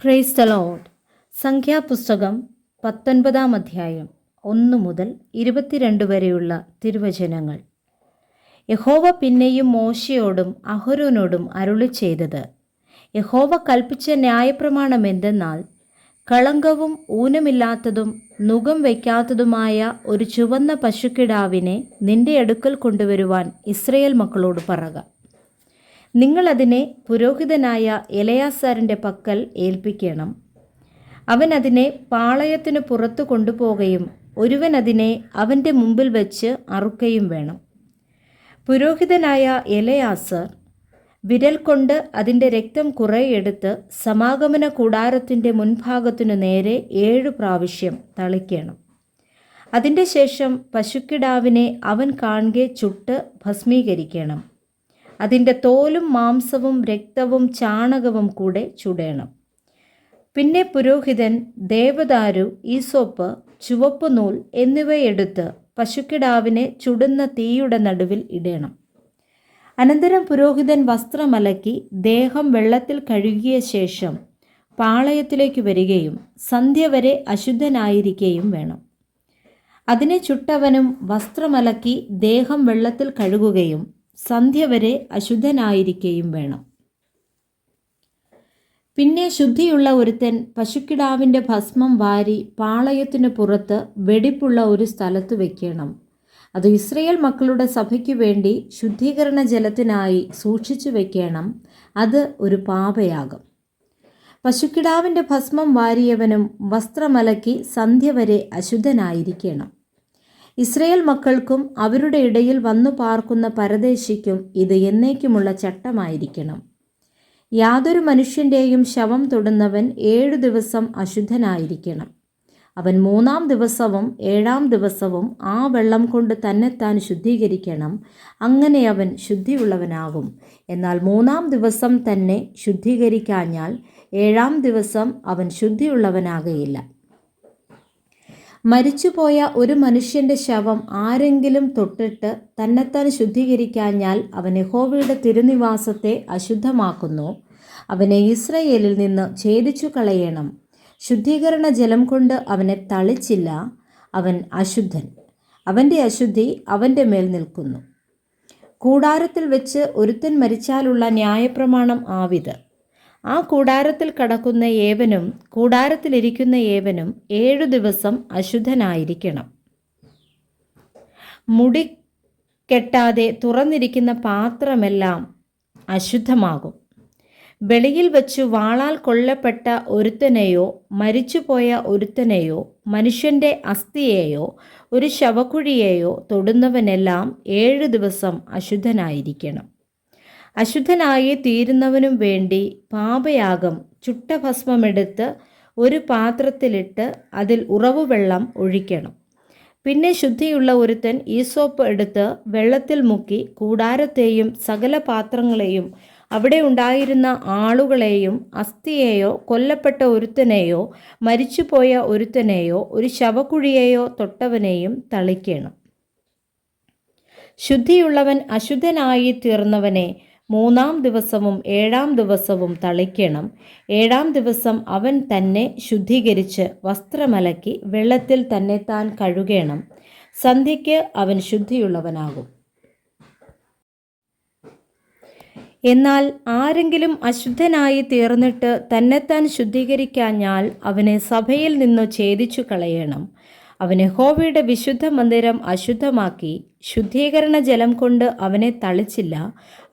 Praise the Lord. സംഖ്യാപുസ്തകം 19 അധ്യായം 1 മുതൽ 22 വരെയുള്ള തിരുവചനങ്ങൾ. യഹോവ പിന്നെയും മോശയോടും അഹരോനോടും അരുളി ചെയ്തത്: യഹോവ കൽപ്പിച്ച ന്യായപ്രമാണം എന്തെന്നാൽ, കളങ്കവും ഊനമില്ലാത്തതും നുകം വയ്ക്കാത്തതുമായ ഒരു ചുവന്ന പശുക്കിടാവിനെ നിന്റെ അടുക്കൽ കൊണ്ടുവരുവാൻ ഇസ്രയേൽ മക്കളോട് പറക. നിങ്ങളതിനെ പുരോഹിതനായ എലയാസാരിൻ്റെ പക്കൽ ഏൽപ്പിക്കണം. അവൻ അതിനെ പാളയത്തിനു പുറത്തു കൊണ്ടുപോകുകയും ഒരുവൻ അതിനെ അവൻ്റെ മുമ്പിൽ വെച്ച് അറുക്കുകയും വേണം. പുരോഹിതനായ എലയാസർ വിരൽ കൊണ്ട് അതിൻ്റെ രക്തം കുറെ എടുത്ത് സമാഗമന കൂടാരത്തിൻ്റെ മുൻഭാഗത്തിനു നേരെ 7 പ്രാവശ്യം തളിക്കണം. അതിൻ്റെ ശേഷം പശുക്കിടാവിനെ അവൻ കാൺകെ ചുട്ട് ഭസ്മീകരിക്കണം. അതിൻ്റെ തോലും മാംസവും രക്തവും ചാണകവും കൂടെ ചുടേണം. പിന്നെ പുരോഹിതൻ ദേവദാരു, ഈസോപ്പ്, ചുവപ്പ് നൂൽ എന്നിവയെടുത്ത് പശുക്കിടാവിനെ ചുടുന്ന തീയുടെ നടുവിൽ ഇടേണം. അനന്തരം പുരോഹിതൻ വസ്ത്രമലക്കി ദേഹം വെള്ളത്തിൽ കഴുകിയ ശേഷം പാളയത്തിലേക്ക് വരികയും സന്ധ്യ വരെ അശുദ്ധനായിരിക്കുകയും വേണം. അതിനെ ചുട്ടവനും വസ്ത്രമലക്കി ദേഹം വെള്ളത്തിൽ കഴുകുകയും സന്ധ്യ വരെ അശുദ്ധനായിരിക്കുകയും വേണം. പിന്നെ ശുദ്ധിയുള്ള ഒരുത്തൻ പശുക്കിടാവിൻ്റെ ഭസ്മം വാരി പാളയത്തിനു പുറത്ത് വെടിപ്പുള്ള ഒരു സ്ഥലത്ത് വയ്ക്കണം. അത് ഇസ്രയേൽ മക്കളുടെ സഭയ്ക്കു വേണ്ടി ശുദ്ധീകരണ ജലത്തിനായി സൂക്ഷിച്ചു വയ്ക്കണം. അത് ഒരു പാപയാകും. പശുക്കിടാവിൻ്റെ ഭസ്മം വാരിയവനും വസ്ത്രമലക്കി സന്ധ്യ വരെ അശുദ്ധനായിരിക്കണം. ഇസ്രയേൽ മക്കൾക്കും അവരുടെ ഇടയിൽ വന്നു പാർക്കുന്ന പരദേശിക്കും ഇത് എന്നേക്കുമുള്ള ചട്ടമായിരിക്കണം. യാതൊരു മനുഷ്യൻ്റെയും ശവം തൊടുന്നവൻ 7 ദിവസം അശുദ്ധനായിരിക്കണം. അവൻ 3-ാം ദിവസവും 7-ാം ദിവസവും ആ വെള്ളം കൊണ്ട് തന്നെത്താൻ ശുദ്ധീകരിക്കണം. അങ്ങനെ അവൻ ശുദ്ധിയുള്ളവനാകും. എന്നാൽ 3-ാം ദിവസം തന്നെ ശുദ്ധീകരിക്കാഞ്ഞാൽ 7-ാം ദിവസം അവൻ ശുദ്ധിയുള്ളവനാകയില്ല. മരിച്ചുപോയ ഒരു മനുഷ്യൻ്റെ ശവം ആരെങ്കിലും തൊട്ടിട്ട് തന്നെത്താൻ ശുദ്ധീകരിക്കാഞ്ഞാൽ അവൻ യഹോവയുടെ തിരുനിവാസത്തെ അശുദ്ധമാക്കുന്നു. അവനെ ഇസ്രയേലിൽ നിന്ന് ഛേദിച്ചു കളയണം. ശുദ്ധീകരണ ജലം കൊണ്ട് അവനെ തളിച്ചില്ല. അവൻ അശുദ്ധൻ. അവൻ്റെ അശുദ്ധി അവൻ്റെ മേൽ നിൽക്കുന്നു. കൂടാരത്തിൽ വെച്ച് ഒരുത്തൻ മരിച്ചാലുള്ള ന്യായപ്രമാണം ആവിത്: ആ കൂടാരത്തിൽ കടക്കുന്ന ഏവനും കൂടാരത്തിലിരിക്കുന്ന ഏവനും 7 ദിവസം അശുദ്ധനായിരിക്കണം. മുടി കെട്ടാതെ തുറന്നിരിക്കുന്ന പാത്രമെല്ലാം അശുദ്ധമാകും. വെളിയിൽ വച്ചു വാളാൽ കൊല്ലപ്പെട്ട ഒരുത്തനെയോ മരിച്ചുപോയ ഒരുത്തനെയോ മനുഷ്യൻ്റെ അസ്ഥിയെയോ ഒരു ശവക്കുഴിയെയോ തൊടുന്നവനെല്ലാം 7 ദിവസം അശുദ്ധനായിരിക്കണം. അശുദ്ധനായി തീരുന്നവനും വേണ്ടി പാപയാഗം ചുട്ട ഭസ്മമെടുത്ത് ഒരു പാത്രത്തിലിട്ട് അതിൽ ഉറവുവെള്ളം ഒഴിക്കണം. പിന്നെ ശുദ്ധിയുള്ള ഒരുത്തൻ ഈസോപ്പ് എടുത്ത് വെള്ളത്തിൽ മുക്കി കൂടാരത്തെയും സകല പാത്രങ്ങളെയും അവിടെ ഉണ്ടായിരുന്ന ആളുകളെയും അസ്ഥിയെയോ കൊല്ലപ്പെട്ട ഒരുത്തനെയോ മരിച്ചുപോയ ഒരുത്തനെയോ ഒരു ശവക്കുഴിയെയോ തൊട്ടവനെയും തളിക്കണം. ശുദ്ധിയുള്ളവൻ അശുദ്ധനായി തീർന്നവനെ 3-ാം ദിവസവും 7-ാം ദിവസവും തളിക്കണം. 7-ാം ദിവസം അവൻ തന്നെ ശുദ്ധീകരിച്ച് വസ്ത്രമലക്കി വെള്ളത്തിൽ തന്നെത്താൻ കഴുകണം. സന്ധ്യയ്ക്ക് അവൻ ശുദ്ധിയുള്ളവനാകും. എന്നാൽ ആരെങ്കിലും അശുദ്ധനായി തീർന്നിട്ട് തന്നെത്താൻ ശുദ്ധീകരിക്കാഞ്ഞാൽ അവനെ സഭയിൽ നിന്ന് ഛേദിച്ചു കളയണം. അവൻ യഹോവയുടെ വിശുദ്ധ മന്ദിരം അശുദ്ധമാക്കി ശുദ്ധീകരണ ജലം കൊണ്ട് അവനെ തളിച്ചില്ല.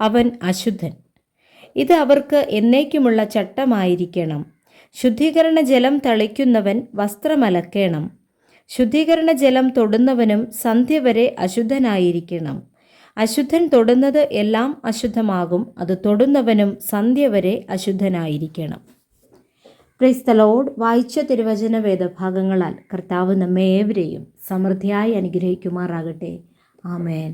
അവൻ അശുദ്ധൻ. ഇത് അവർക്ക് എന്നേക്കുമുള്ള ചട്ടമായിരിക്കണം. ശുദ്ധീകരണ ജലം തളിക്കുന്നവൻ വസ്ത്രമലക്കണം. ശുദ്ധീകരണ ജലം തൊടുന്നവനും സന്ധ്യ വരെ അശുദ്ധനായിരിക്കണം. അശുദ്ധൻ തൊടുന്നത് എല്ലാം അശുദ്ധമാകും. അത് തൊടുന്നവനും സന്ധ്യ വരെ അശുദ്ധനായിരിക്കണം. Praise the Lord. വായിച്ച തിരുവചന വേദഭാഗങ്ങളാൽ കർത്താവ് നമ്മെ ഏവരെയും സമൃദ്ധിയായി അനുഗ്രഹിക്കുമാറാകട്ടെ. ആമേൻ.